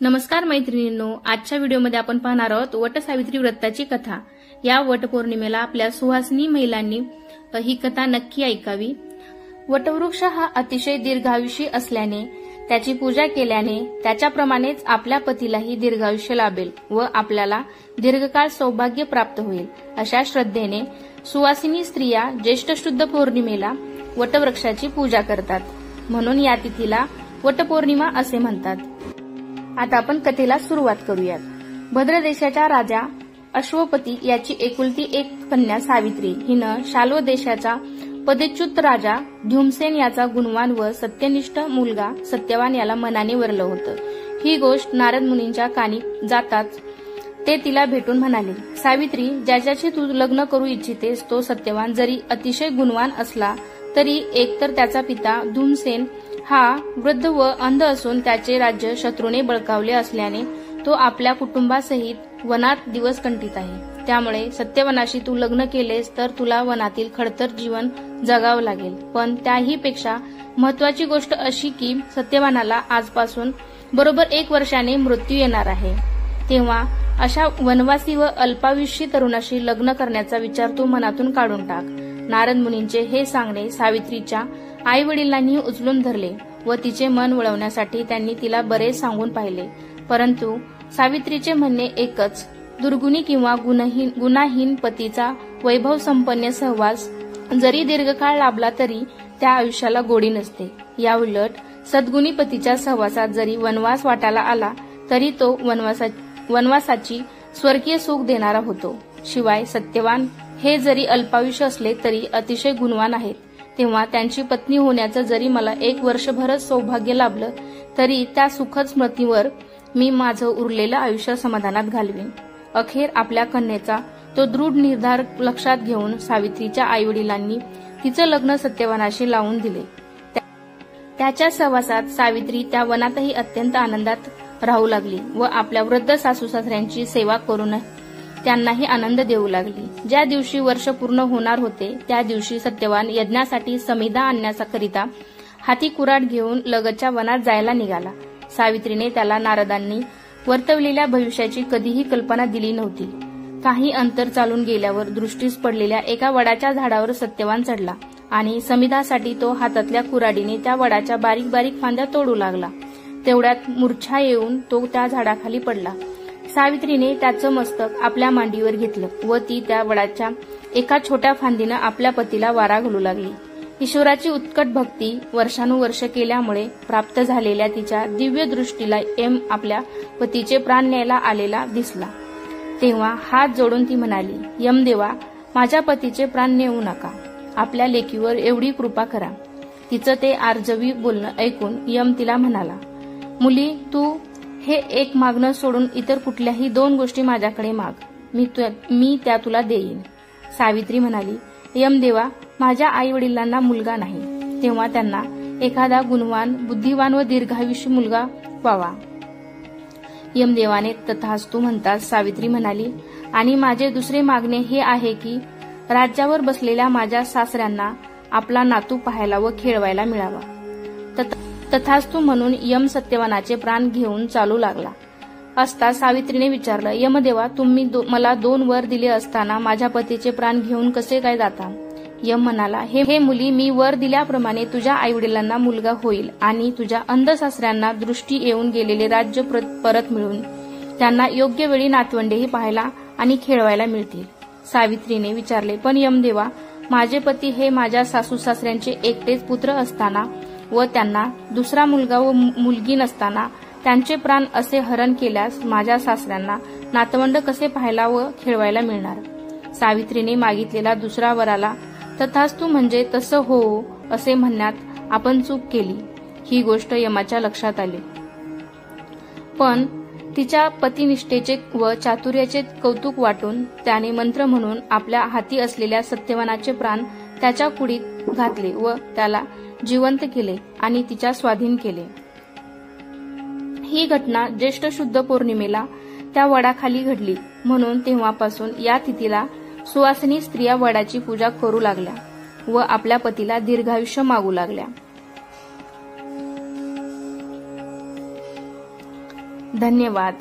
नमस्कार मैत्रिणींनो, आजच्या व्हिडिओमध्ये आपण पाहणार आहोत वटसावित्री व्रताची कथा। या वटपौर्णिमेला आपल्या सुहासिनी महिलांनी ही कथा नक्की ऐकावी। वटवृक्ष हा अतिशय दीर्घायुषी असल्याने त्याची पूजा केल्याने त्याच्याप्रमाणेच आपल्या पतीलाही दीर्घायुष्य लाभेल व आपल्याला दीर्घकाळ सौभाग्य प्राप्त होईल अशा श्रद्धेने सुवासिनी स्त्रिया ज्येष्ठ शुद्ध पौर्णिमेला वटवृक्षाची पूजा करतात, म्हणून या तिथीला वटपौर्णिमा असे म्हणतात। आता आपण कथेला सुरुवात करूयात। भद्र देशाच्या राजा अश्वपती याची एकुलती एक कन्या सावित्री हिनं शाल्व देशाचा पदच्युत राजा ध्युमसेन याचा गुणवान व सत्यनिष्ठ मुलगा सत्यवान याला मनाने वरलं होतं। ही गोष्ट नारद मुनींच्या कानी जाताच ते तिला भेटून म्हणाले, सावित्री, ज्याच्याशी तू लग्न करू इच्छितेस तो सत्यवान जरी अतिशय गुणवान असला तरी एकतर त्याचा पिता धुमसेन हा वृद्ध व अंध असून त्याचे राज्य शत्रूने बळकावले असल्याने तो आपल्या कुटुंबासहित वनात दिवस कंठीत आहे। त्यामुळे सत्यवानाशी तू लग्न केलेस तर तुला वनातील खडतर जीवन जगावं लागेल। पण त्याही पेक्षा महत्वाची गोष्ट अशी की सत्यवानाला आजपासून बरोबर 1 वर्षाने मृत्यू येणार आहे। तेव्हा अशा वनवासी व अल्पायुषी तरुणाशी लग्न करण्याचा विचार तू मनातून काढून टाक। नारद मुनींचे हे सांगणे सावित्रीच्या आई वडिलांनी उचलून धरले व तिचे मन वळवण्यासाठी त्यांनी तिला बरेच सांगून पाहिले, परंतु सावित्रीचे म्हणणे एकच, दुर्गुणी किंवा गुणाहीन पतीचा वैभव संपन्न सहवास जरी दीर्घकाळ लाभला तरी त्या आयुष्याला गोडी नसते। याउलट सद्गुणी पतीच्या सहवासात जरी वनवास वाटायला आला तरी तो वनवासाची स्वर्गीय सुख देणारा होतो। शिवाय सत्यवान हे जरी अल्पायुष्य असले तरी अतिशय गुणवान आहेत। तेव्हा त्यांची पत्नी होण्याचं जरी मला 1 वर्षभरच सौभाग्य लाभलं तरी त्या सुखद स्मृतीवर मी माझं उरलेलं आयुष्य समाधानात घालवीन। अखेर आपल्या कन्येचा तो दृढ निर्धार लक्षात घेऊन सावित्रीच्या आईवडिलांनी तिचं लग्न सत्यवानाशी लावून दिले। त्याच्या सहवासात सावित्री त्या वनातही अत्यंत आनंदात राहू लागली व आपल्या वृद्ध सासू सासऱ्यांची सेवा करून त्यांनाही आनंद देऊ लागली। ज्या दिवशी वर्ष पूर्ण होणार होते त्या दिवशी सत्यवान यज्ञासाठी समिधा आणण्याकरिता हाती कुऱ्हाड घेऊन लगतच्या वनात जायला निघाला। सावित्रीने त्याला नारदांनी वर्तवलेल्या भविष्याची कधीही कल्पना दिली नव्हती। काही अंतर चालून गेल्यावर दृष्टीस पडलेल्या एका वडाच्या झाडावर सत्यवान चढला आणि समिधासाठी तो हातातल्या कुऱ्हाडीने त्या वडाच्या बारीक बारीक फांद्या तोडू लागला। तेवढ्यात मूर्छा येऊन तो त्या झाडाखाली पडला। सावित्रीने त्याचं मस्तक आपल्या मांडीवर घेतलं व ती त्या वडाच्या एका छोट्या फांदीनं आपल्या पतीला वारा घालू लागली। ईश्वराची उत्कट भक्ती वर्षानुवर्ष केल्यामुळे प्राप्त झालेल्या तिच्या दिव्य दृष्टीला यम आपल्या पतीचे प्राण न्यायला आलेला दिसला। तेव्हा हात जोडून ती म्हणाली, यमदेवा, माझ्या पतीचे प्राण नेऊ नका, आपल्या लेकीवर एवढी कृपा करा। तिचं ते आर्जवी बोलणं ऐकून यम तिला म्हणाला, मुली, तू हे एक मागणं सोडून इतर कुठल्याही 2 गोष्टी माझ्याकडे माग, मी त्या तुला देईन। सावित्री म्हणाली, यमदेवा, माझ्या आई वडिलांना मुलगा नाही, तेव्हा त्यांना एखादा गुणवान, बुद्धिवान व दीर्घायुषी मुलगा व्हावा। यमदेवाने तथास्तु म्हणताच सावित्री म्हणाली, आणि माझे दुसरे मागणे हे आहे की राज्यावर बसलेल्या माझ्या सासऱ्यांना आपला नातू पाहायला व खेळवायला मिळावा। तथास्तु म्हणून यम सत्यवानाचे प्राण घेऊन चालू लागला असता सावित्रीने विचारलं, यमदेवा, तुम्ही मला 2 वर दिले असताना माझ्या पतीचे प्राण घेऊन कसे काय जाता? यम म्हणाला, हे मुली, मी वर दिल्याप्रमाणे तुझ्या आईवडिलांना मुलगा होईल आणि तुझ्या अंध सासऱ्यांना दृष्टी येऊन गेलेले राज्य परत मिळून त्यांना योग्य वेळी नातवंडेही पाहायला आणि खेळवायला मिळतील। सावित्रीने विचारले, पण यमदेवा, माझे पती हे माझ्या सासू सासऱ्यांचे एकटेच पुत्र असताना व त्यांना दुसरा मुलगा व मुलगी नसताना त्यांचे प्राण असे हरण केल्यास माझ्या सासऱ्यांना नातवंड कसे पाहायला व खेळवायला मिळणार? सावित्रीने मागितलेला दुसरा वराला तथास्तु म्हणजे तसं हो असे म्हणण्यात आपण चूक केली ही गोष्ट यमाच्या लक्षात आली। पण तिच्या पतिनिष्ठेचे व चातुर्याचे कौतुक वाटून त्याने मंत्र म्हणून आपल्या हाती असलेल्या सत्यवानाचे प्राण त्याच्या कुडीत घातले व त्याला जिवंत केले आणि तिच्या स्वाधीन केले। ही घटना ज्येष्ठ शुद्ध पौर्णिमेला त्या वडाखाली घडली, म्हणून तेव्हापासून या तिथीला सुवासिनी स्त्रिया वडाची पूजा करू लागल्या व आपल्या पतीला दीर्घायुष्य मागू लागल्या। धन्यवाद.